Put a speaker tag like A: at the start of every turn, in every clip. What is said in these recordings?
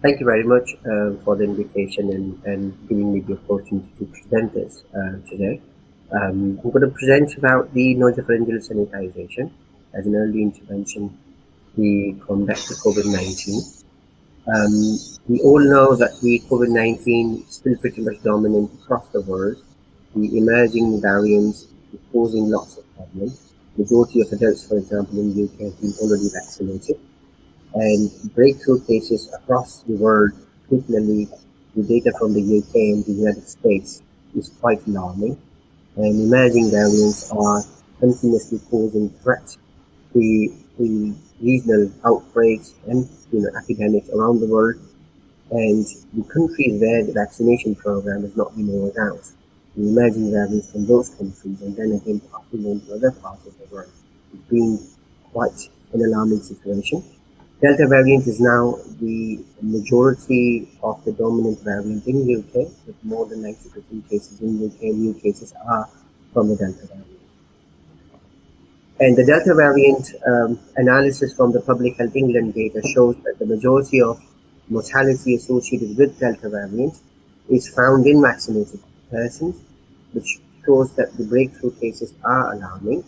A: Thank you very much for the invitation and giving me the opportunity to present this today. I'm going to present about the nasopharyngeal sanitization as an early intervention to combat the COVID-19. We all know that the COVID-19 is still pretty much dominant across the world. The emerging variants is causing lots of problems. Majority of adults, for example, in the UK have been already vaccinated, and breakthrough cases across the world, particularly the data from the UK and the United States, is quite alarming. And emerging variants are continuously posing threats to regional outbreaks and epidemics around the world. And the countries where the vaccination program has not been rolled out, the emerging variants from those countries and then again passing on to other parts of the world, it's been quite an alarming situation. Delta variant is now the majority of the dominant variant in the UK, with more than 90% cases in the UK. New cases are from the Delta variant. And the Delta variant analysis from the Public Health England data shows that the majority of mortality associated with Delta variant is found in vaccinated persons, which shows that the breakthrough cases are alarming,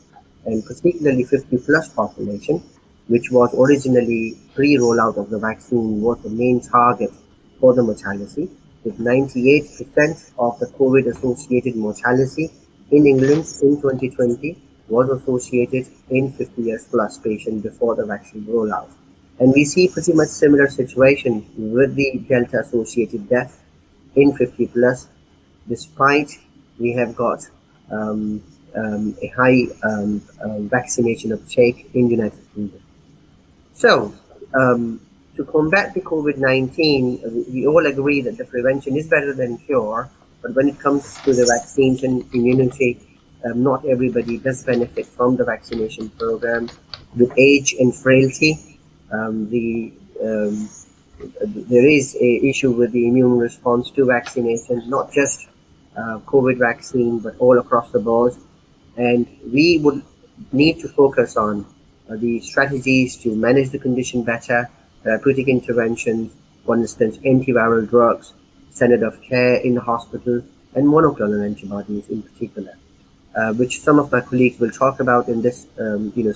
A: and particularly 50+ population, which was originally pre-rollout of the vaccine, was the main target for the mortality, with 98% of the COVID-associated mortality in England in 2020 was associated in 50 years plus patients before the vaccine rollout. And we see pretty much similar situation with the Delta-associated death in 50+, despite we have got a high vaccination uptake in the United Kingdom. So, to combat the COVID-19, we all agree that the prevention is better than cure, but when it comes to the vaccines and immunity, not everybody does benefit from the vaccination program. With age and frailty, there is an issue with the immune response to vaccination, not just COVID vaccine, but all across the board. And we would need to focus on the strategies to manage the condition better, therapeutic interventions, for instance, antiviral drugs, standard of care in the hospital, and monoclonal antibodies in particular, which some of my colleagues will talk about in this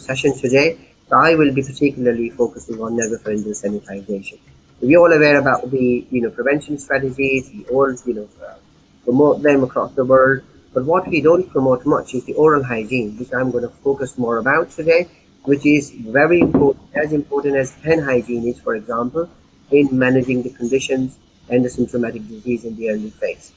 A: session today. So I will be particularly focusing on nasopharyngeal sanitization. We're all aware about the prevention strategies. We all promote them across the world, but what we don't promote much is the oral hygiene, which I'm going to focus more about today, which is very important, as important as hand hygiene is, for example, in managing the conditions and the symptomatic disease in the early phase.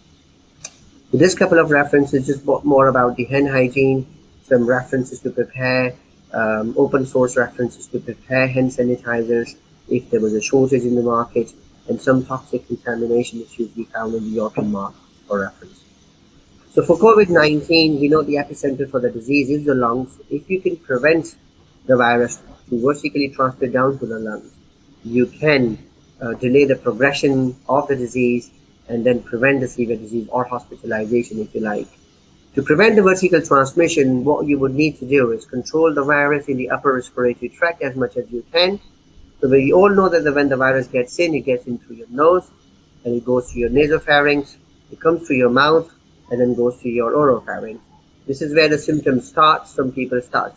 A: So this couple of references, just more about the hand hygiene, some references to prepare, open source references to prepare hand sanitizers if there was a shortage in the market, and some toxic contamination issues we found in the European market for reference. So for COVID-19, we know the epicenter for the disease is the lungs. If you can prevent the virus to vertically transfer down to the lungs, you can delay the progression of the disease and then prevent the severe disease or hospitalization, if you like. To prevent the vertical transmission, what you would need to do is control the virus in the upper respiratory tract as much as you can. So we all know that when the virus gets in, it gets in through your nose, and it goes to your nasopharynx, it comes through your mouth, and then goes to your oropharynx. This is where the symptoms start. Some people start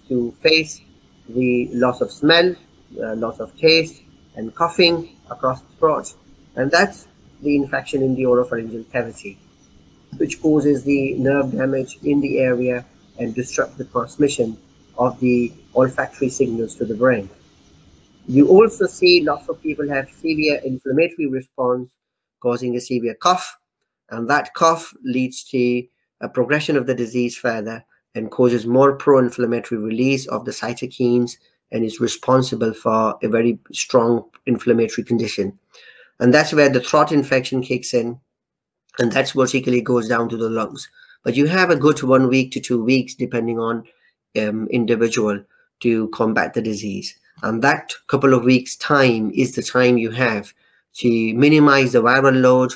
A: to face the loss of smell, loss of taste, and coughing across the throat. And that's the infection in the oropharyngeal cavity, which causes the nerve damage in the area and disrupts the transmission of the olfactory signals to the brain. You also see lots of people have severe inflammatory response causing a severe cough, and that cough leads to a progression of the disease further and causes more pro-inflammatory release of the cytokines and is responsible for a very strong inflammatory condition. And that's where the throat infection kicks in, and that's vertically goes down to the lungs. But you have a good 1 week to 2 weeks, depending on individual, to combat the disease. And that couple of weeks time is the time you have to minimize the viral load,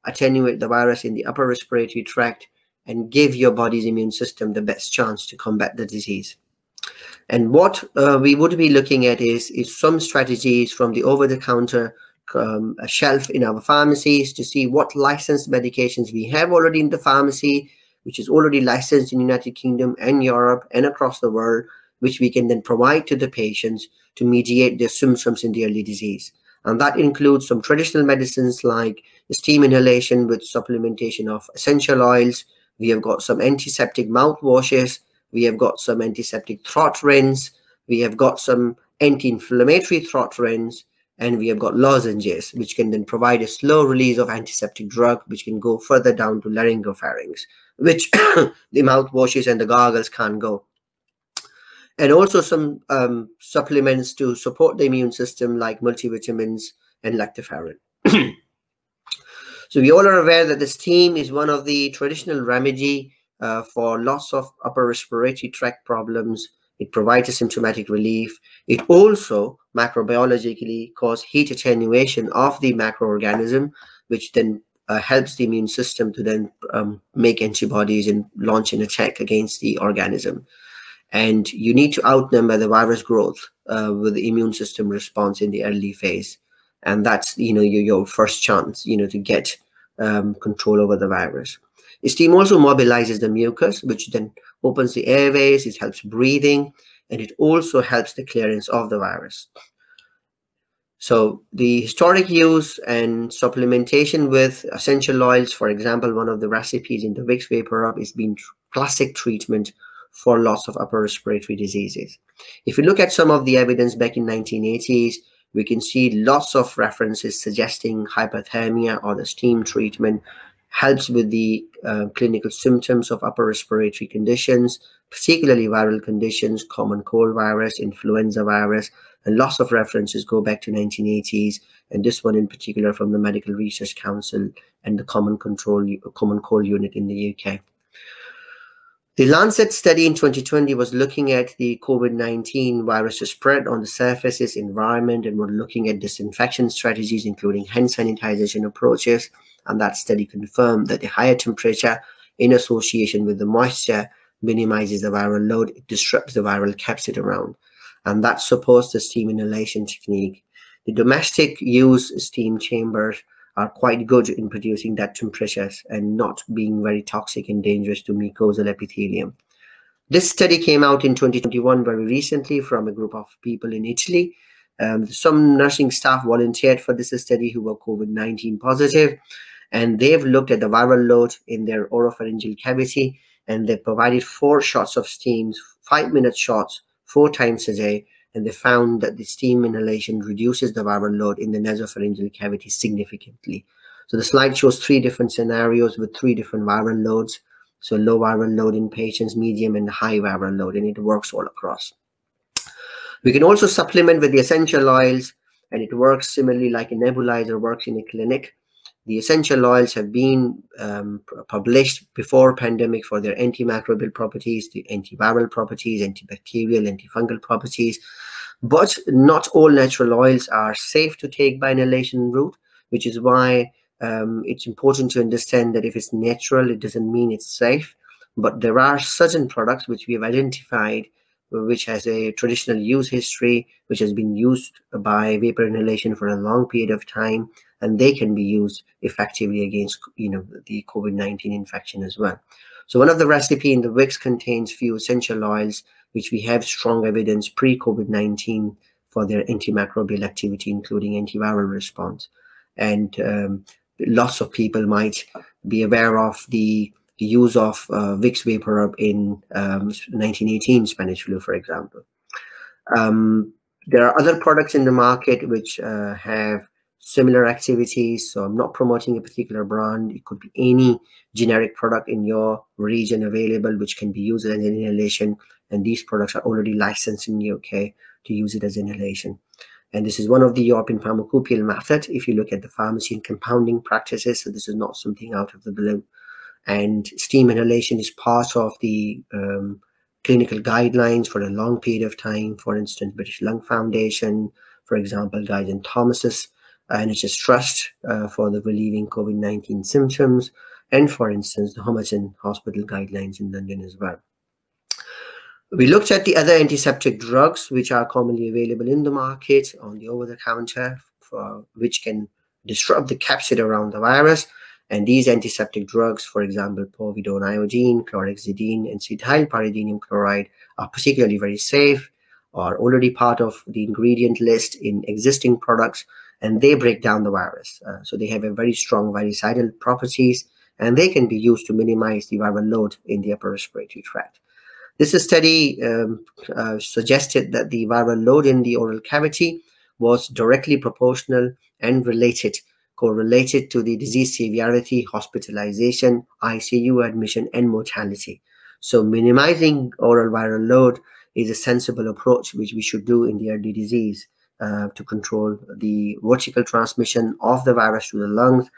A: attenuate the virus in the upper respiratory tract, and give your body's immune system the best chance to combat the disease. And what we would be looking at is some strategies from the over-the-counter a shelf in our pharmacies to see what licensed medications we have already in the pharmacy, which is already licensed in United Kingdom and Europe and across the world, which we can then provide to the patients to mediate their symptoms in the early disease. And that includes some traditional medicines like steam inhalation with supplementation of essential oils. We have got some antiseptic mouthwashes. We have got some antiseptic throat rinse. We have got some anti-inflammatory throat rinse. And we have got lozenges, which can then provide a slow release of antiseptic drug, which can go further down to laryngopharynx, which the mouthwashes and the gargles can't go. And also some supplements to support the immune system like multivitamins and lactoferrin. So we all are aware that the steam is one of the traditional remedy for lots of upper respiratory tract problems. It provides a symptomatic relief. It also macrobiologically causes heat attenuation of the macroorganism, which then helps the immune system to then make antibodies and launch an attack against the organism. And you need to outnumber the virus growth with the immune system response in the early phase. And that's, your first chance, to get control over the virus. Steam also mobilizes the mucus, which then opens the airways. It helps breathing, and it also helps the clearance of the virus. So the historic use and supplementation with essential oils, for example, one of the recipes in the Vicks VapoRub is been classic treatment for lots of upper respiratory diseases. If you look at some of the evidence back in 1980s, we can see lots of references suggesting hypothermia or the steam treatment helps with the clinical symptoms of upper respiratory conditions, particularly viral conditions, common cold virus, influenza virus, and lots of references go back to 1980s, and this one in particular from the Medical Research Council and the Common Cold Unit in the UK. The Lancet study in 2020 was looking at the COVID-19 virus spread on the surfaces, environment, and were looking at disinfection strategies, including hand sanitization approaches. And that study confirmed that the higher temperature in association with the moisture minimizes the viral load, it disrupts the viral capsid around. And that supports the steam inhalation technique. The domestic use steam chambers are quite good in producing that temperatures and not being very toxic and dangerous to mucosal epithelium. This study came out in 2021 very recently from a group of people in Italy. Some nursing staff volunteered for this study who were COVID-19 positive, and they've looked at the viral load in their oropharyngeal cavity, and they provided 4 shots of steams, 5-minute shots, 4 times a day, and they found that the steam inhalation reduces the viral load in the nasopharyngeal cavity significantly. So the slide shows 3 different scenarios with 3 different viral loads. So low viral load in patients, medium and high viral load, and it works all across. We can also supplement with the essential oils, and it works similarly like a nebulizer works in a clinic. The essential oils have been published before pandemic for their antimicrobial properties, the antiviral properties, antibacterial, antifungal properties. But not all natural oils are safe to take by inhalation route, which is why it's important to understand that if it's natural, it doesn't mean it's safe. But there are certain products which we have identified which has a traditional use history, which has been used by vapor inhalation for a long period of time, and they can be used effectively against the COVID-19 infection as well. So one of the recipe in the Vicks contains few essential oils which we have strong evidence pre-COVID-19 for their antimicrobial activity, including antiviral response. And lots of people might be aware of the use of Vicks VapoRub in 1918 Spanish flu, for example. There are other products in the market which have similar activities, so I'm not promoting a particular brand. It could be any generic product in your region available which can be used as an inhalation, and these products are already licensed in the UK to use it as inhalation. And this is one of the European pharmacopoeial method if you look at the pharmacy and compounding practices, so this is not something out of the blue. And steam inhalation is part of the clinical guidelines for a long period of time. For instance, British Lung Foundation, for example, Guy and Thomas's NHS Trust for the relieving COVID-19 symptoms, and for instance, the Homerton Hospital guidelines in London as well. We looked at the other antiseptic drugs which are commonly available in the market on the over-the-counter which can disrupt the capsid around the virus. And these antiseptic drugs, for example, povidone iodine, chlorhexidine, and cetylpyridinium chloride, are particularly very safe, are already part of the ingredient list in existing products, and they break down the virus. So they have a very strong virucidal properties, and they can be used to minimize the viral load in the upper respiratory tract. This study suggested that the viral load in the oral cavity was directly proportional and correlated to the disease severity, hospitalization, ICU admission, and mortality. So minimizing oral viral load is a sensible approach which we should do in the early disease to control the vertical transmission of the virus to the lungs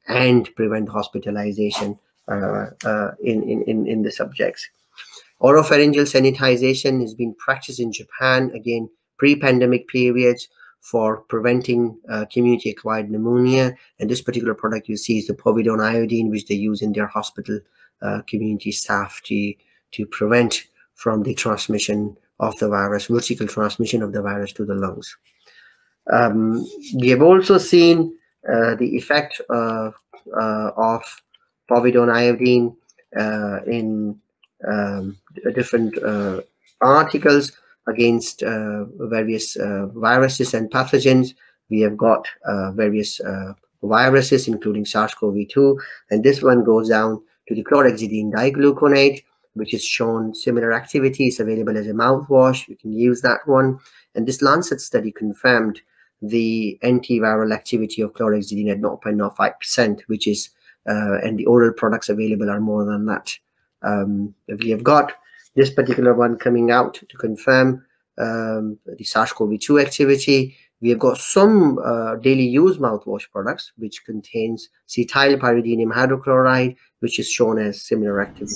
A: and prevent hospitalization in the subjects. Oropharyngeal sanitization has been practiced in Japan, again, pre-pandemic periods, for preventing community-acquired pneumonia. And this particular product you see is the povidone iodine, which they use in their hospital community staff to prevent from the transmission of the virus, vertical transmission of the virus to the lungs. We have also seen the effect of povidone iodine in different articles against various viruses and pathogens. We have got various viruses, including SARS-CoV-2, and this one goes down to the chlorhexidine digluconate, which is shown similar activity. It's available as a mouthwash. You can use that one. And this Lancet study confirmed the antiviral activity of chlorhexidine at 0.05%, which is, and the oral products available are more than that. We have got this particular one coming out to confirm the SARS-CoV-2 activity. We have got some daily use mouthwash products which contains cetylpyridinium hydrochloride, which is shown as similar activity.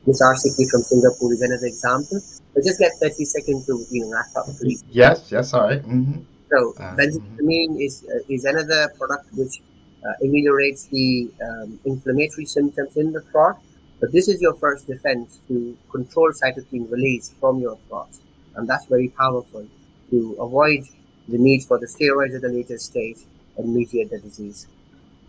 A: This RCT from Singapore is another example. But just get 30 seconds to wrap up, please.
B: Yes, all right.
A: So benzocaine is another product which ameliorates the inflammatory symptoms in the throat. But this is your first defense to control cytokine release from your throat. And that's very powerful to avoid the need for the steroids at the later stage and mediate the disease.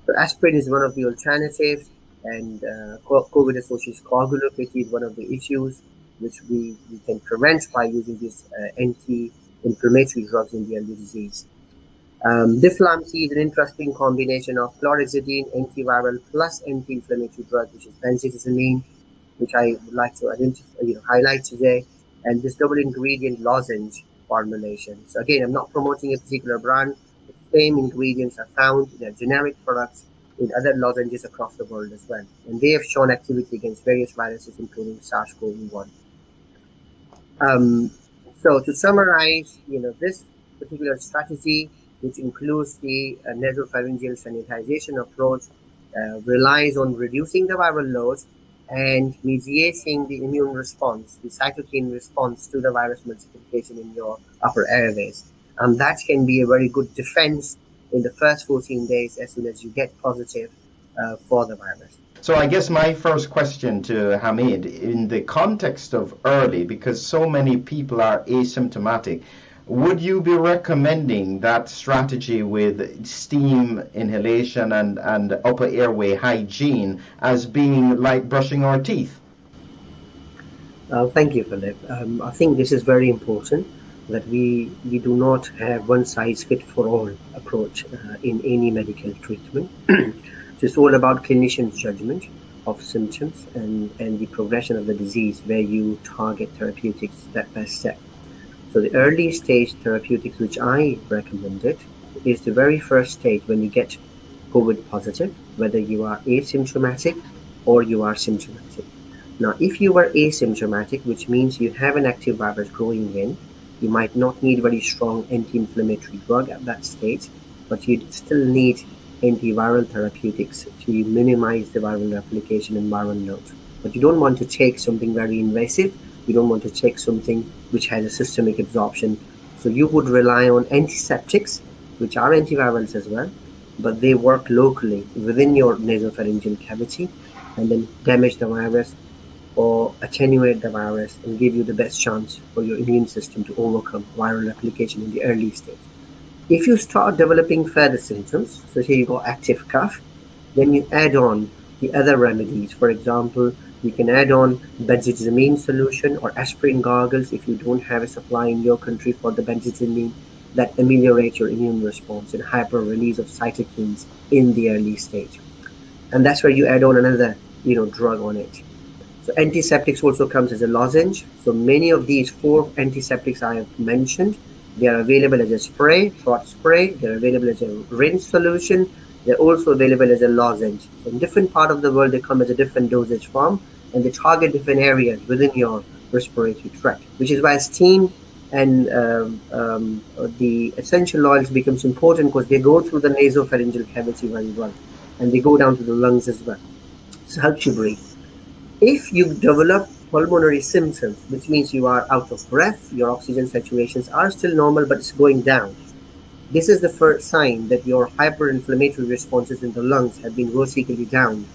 A: So aspirin is one of the alternatives, and COVID-associated coagulopathy is one of the issues which we can prevent by using these anti-inflammatory drugs in the early disease. Diflamcy is an interesting combination of chlorhexidine, antiviral, plus anti-inflammatory drug, which is benzocaine, which I would like to highlight today, and this double ingredient lozenge formulation. So again, I'm not promoting a particular brand. The same ingredients are found in their generic products in other lozenges across the world as well, and they have shown activity against various viruses, including SARS-CoV-1. So to summarize, this particular strategy, which includes the nasopharyngeal sanitization approach, relies on reducing the viral load and mediating the immune response, the cytokine response to the virus multiplication in your upper airways. And that can be a very good defense in the first 14 days as soon as you get positive for the virus.
B: So I guess my first question to Hamid, in the context of early, because so many people are asymptomatic, would you be recommending that strategy with steam inhalation and upper airway hygiene as being like brushing our teeth?
A: Thank you, Philip. I think this is very important, that we do not have one size fit for all approach in any medical treatment. So it's all about clinician's judgment of symptoms and the progression of the disease, where you target therapeutics step by step. So the early stage therapeutics which I recommended is the very first stage when you get COVID positive, whether you are asymptomatic or you are symptomatic. Now, if you are asymptomatic, which means you have an active virus growing in, you might not need very strong anti-inflammatory drug at that stage, but you still need antiviral therapeutics to minimize the viral replication and viral load. But you don't want to take something very invasive. You don't want to take something which has a systemic absorption. So you would rely on antiseptics, which are antivirals as well, but they work locally within your nasopharyngeal cavity and then damage the virus or attenuate the virus and give you the best chance for your immune system to overcome viral replication in the early stage. If you start developing further symptoms, so here you got active cough, then you add on the other remedies. For example, you can add on benzodiazepine solution or aspirin gargles if you don't have a supply in your country for the benzodiazepine, that ameliorate your immune response and hyper release of cytokines in the early stage. And that's where you add on another, drug on it. So antiseptics also comes as a lozenge. So many of these 4 antiseptics I have mentioned, they are available as a spray, throat spray. They're available as a rinse solution. They're also available as a lozenge. So in different part of the world, they come as a different dosage form, and they target different areas within your respiratory tract, which is why steam and the essential oils becomes important, because they go through the nasopharyngeal cavity very well, and they go down to the lungs as well. So it helps you breathe. If you develop pulmonary symptoms, which means you are out of breath, your oxygen saturations are still normal, but it's going down. This is the first sign that your hyperinflammatory responses in the lungs have been vertically down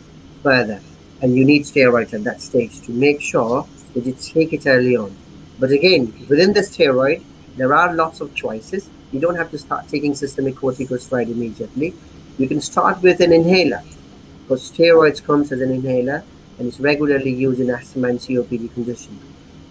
A: further, and you need steroids at that stage to make sure that you take it early on. But again, within the steroid, there are lots of choices. You don't have to start taking systemic corticosteroid immediately. You can start with an inhaler, because steroids comes as an inhaler, and it's regularly used in asthma and COPD conditions.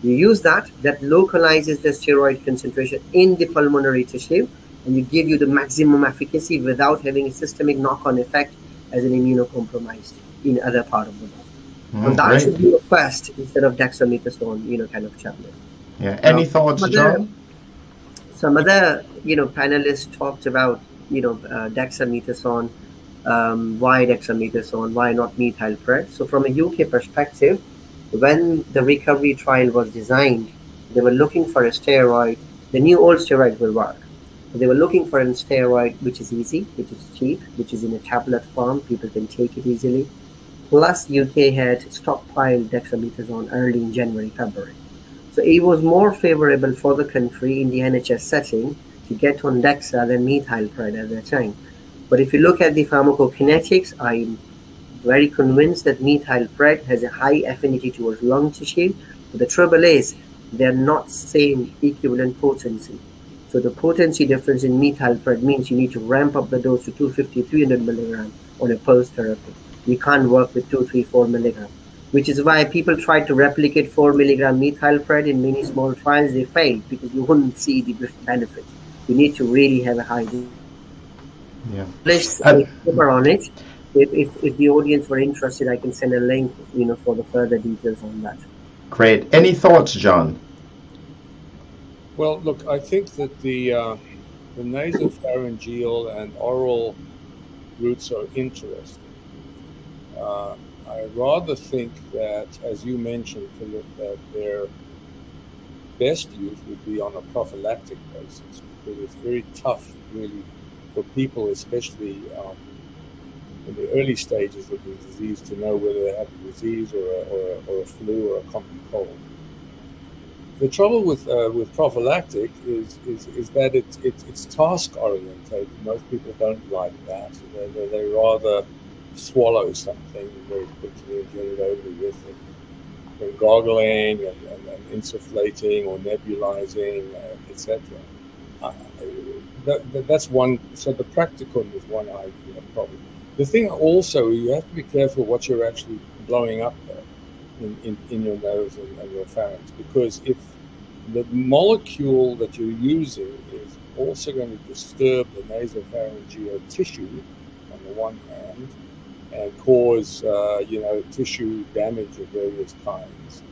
A: You use that localizes the steroid concentration in the pulmonary tissue, and you give you the maximum efficacy without having a systemic knock-on effect as an immunocompromised in other part of the body. And that should be the first instead of dexamethasone, kind of tablet.
B: Yeah. Any thoughts, John?
A: Some other, panelists talked about, dexamethasone. Why dexamethasone? Why not methylpred? So from a UK perspective, when the recovery trial was designed, they were looking for a steroid. The new old steroid will work. They were looking for a steroid which is easy, which is cheap, which is in a tablet form. People can take it easily. Plus, UK had stockpiled dexamethasone early in January, February. So it was more favorable for the country in the NHS setting to get on Dexa than methylpred at that time. But if you look at the pharmacokinetics, I'm very convinced that methylpred has a high affinity towards lung tissue. But the trouble is, they're not same equivalent potency. So the potency difference in methylpred means you need to ramp up the dose to 250, 300 milligram on a pulse therapy. You can't work with 2, 3, 4 milligram, which is why people try to replicate 4 milligram methylpred in many small trials. They fail because you wouldn't see the benefits. You need to really have a high dose.
B: Yeah.
A: Let's paper on it. If the audience were interested, I can send a link, for the further details on that.
B: Great. Any thoughts, John?
C: Well, look, I think that the nasopharyngeal and oral routes are interesting. I rather think that, as you mentioned, Philip, that their best use would be on a prophylactic basis, because it's very tough, really, for people, especially in the early stages of the disease, to know whether they have a disease or a flu or a common cold. The trouble with prophylactic is that it's task orientated. Most people don't like that. They rather swallow something very quickly and get it over with, and gargling and insufflating or nebulizing, etc. That's one. So the practical is one problem. The thing also, you have to be careful what you're actually blowing up there in your nose and your pharynx, because if the molecule that you're using is also going to disturb the nasopharyngeal tissue on the one hand and cause tissue damage of various kinds,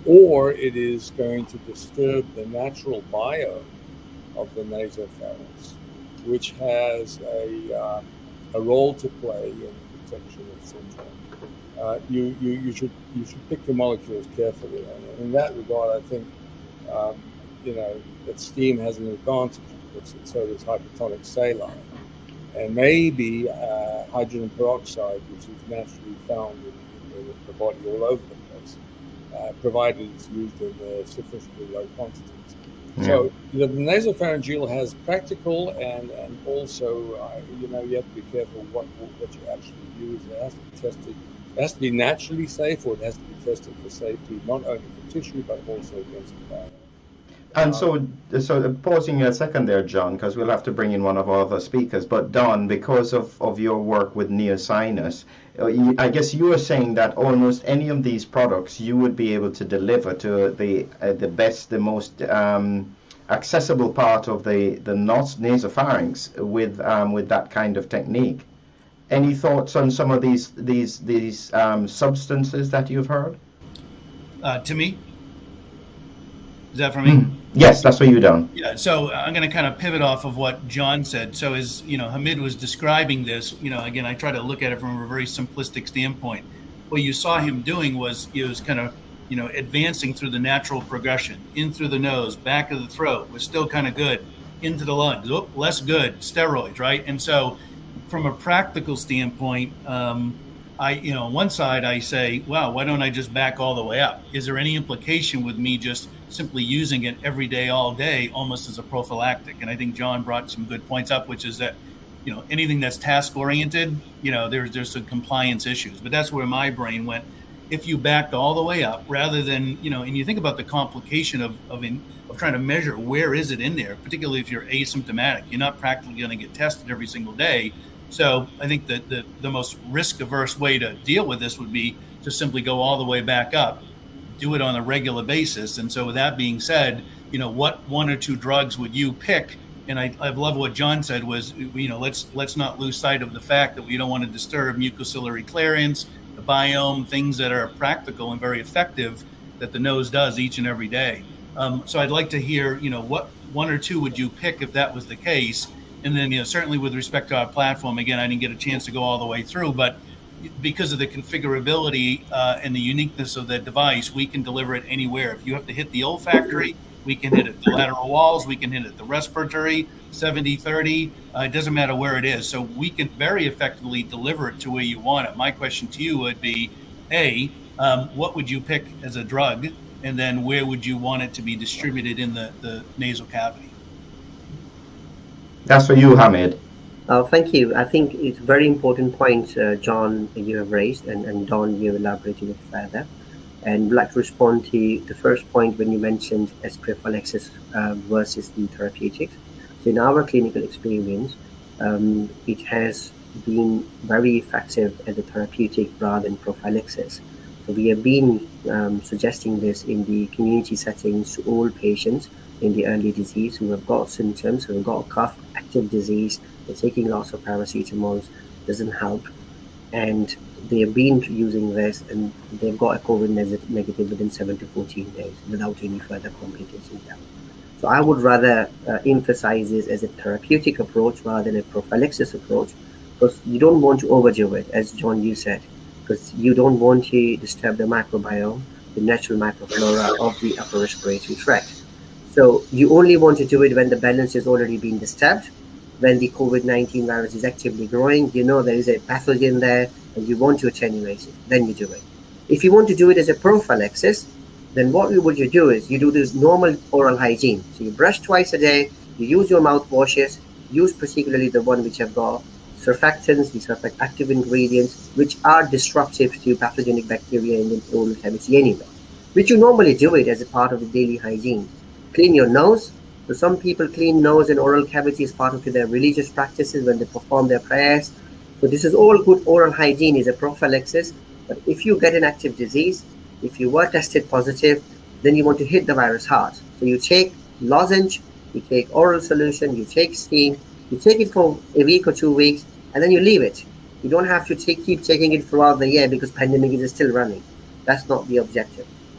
C: or it is going to disturb the natural biome of the nasopharynx, which has a role to play in protection of syndrome. You should pick your molecules carefully, and in that regard, I think that steam has an advantage, and so does hypertonic saline, and maybe hydrogen peroxide, which is naturally found in the body all over the place, provided it's used in sufficiently low quantities. Yeah. So the nasopharyngeal has practical and also you have to be careful what you actually use. It has to be tested. It has to be naturally safe, or it has to be tested for safety, not only for tissue but also against the biome.
B: And so pausing a second there, John, because we'll have to bring in one of our other speakers. But Don, because of your work with neosinus, I guess you are saying that almost any of these products you would be able to deliver to the best, the most accessible part of the nasopharynx with that kind of technique. Any thoughts on some of these substances that you've heard?
D: To me? Is that for me?
B: Yes, that's what you've done.
D: Yeah, so I'm going to kind of pivot off of what John said. So as Hamid was describing this, again, I try to look at it from a very simplistic standpoint. What you saw him doing was he was kind of, advancing through the natural progression, in through the nose, back of the throat, was still kind of good, into the lungs, less good, steroids, right? And so from a practical standpoint, on one side I say, wow, why don't I just back all the way up? Is there any implication with me just simply using it every day, all day, almost as a prophylactic? And I think John brought some good points up, which is that, anything that's task oriented, there's some compliance issues. But that's where my brain went. If you backed all the way up, rather than, and you think about the complication of trying to measure where is it in there, particularly if you're asymptomatic, you're not practically going to get tested every single day. So I think that the most risk-averse way to deal with this would be to simply go all the way back up, do it on a regular basis. And so with that being said, what one or two drugs would you pick? And I love what John said was, let's not lose sight of the fact that we don't want to disturb mucociliary clearance, the biome, things that are practical and very effective that the nose does each and every day. So I'd like to hear, what one or two would you pick if that was the case? And then, certainly with respect to our platform, again, I didn't get a chance to go all the way through, but because of the configurability and the uniqueness of that device, we can deliver it anywhere. If you have to hit the olfactory, we can hit it the lateral walls, we can hit it the respiratory, 70-30, it doesn't matter where it is. So we can very effectively deliver it to where you want it. My question to you would be, A, what would you pick as a drug? And then where would you want it to be distributed in the nasal cavity?
B: That's for you, Hamid.
A: Thank you. I think it's a very important point, John, you have raised, and Don, you elaborated it further. And I'd like to respond to the first point when you mentioned as prophylaxis versus the therapeutics. So in our clinical experience, it has been very effective as a therapeutic rather than prophylaxis. So we have been suggesting this in the community settings to all patients in the early disease who have got symptoms, who have got a cough, active disease, they're taking lots of paracetamol, doesn't help. And they have been using this and they've got a COVID negative within 7 to 14 days without any further complications. So I would rather emphasize this as a therapeutic approach rather than a prophylaxis approach, because you don't want to overdo it, as John, you said, because you don't want to disturb the microbiome, the natural microflora of the upper respiratory tract. So you only want to do it when the balance has already been disturbed, when the COVID-19 virus is actively growing, there is a pathogen there and you want to attenuate it, then you do it. If you want to do it as a prophylaxis, then what would you do is you do this normal oral hygiene. So you brush twice a day, you use your mouthwashes, use particularly the one which have got surfactants, these are active ingredients, which are disruptive to pathogenic bacteria in the oral cavity anyway, which you normally do it as a part of the daily hygiene. Clean your nose. So some people clean nose and oral cavity as part of their religious practices when they perform their prayers. So this is all good oral hygiene, is a prophylaxis. But if you get an active disease, if you were tested positive, then you want to hit the virus hard. So you take lozenge, you take oral solution, you take steam, you take it for a week or 2 weeks, and then you leave it. You don't have to keep taking it throughout the year because pandemic is still running. That's not the objective.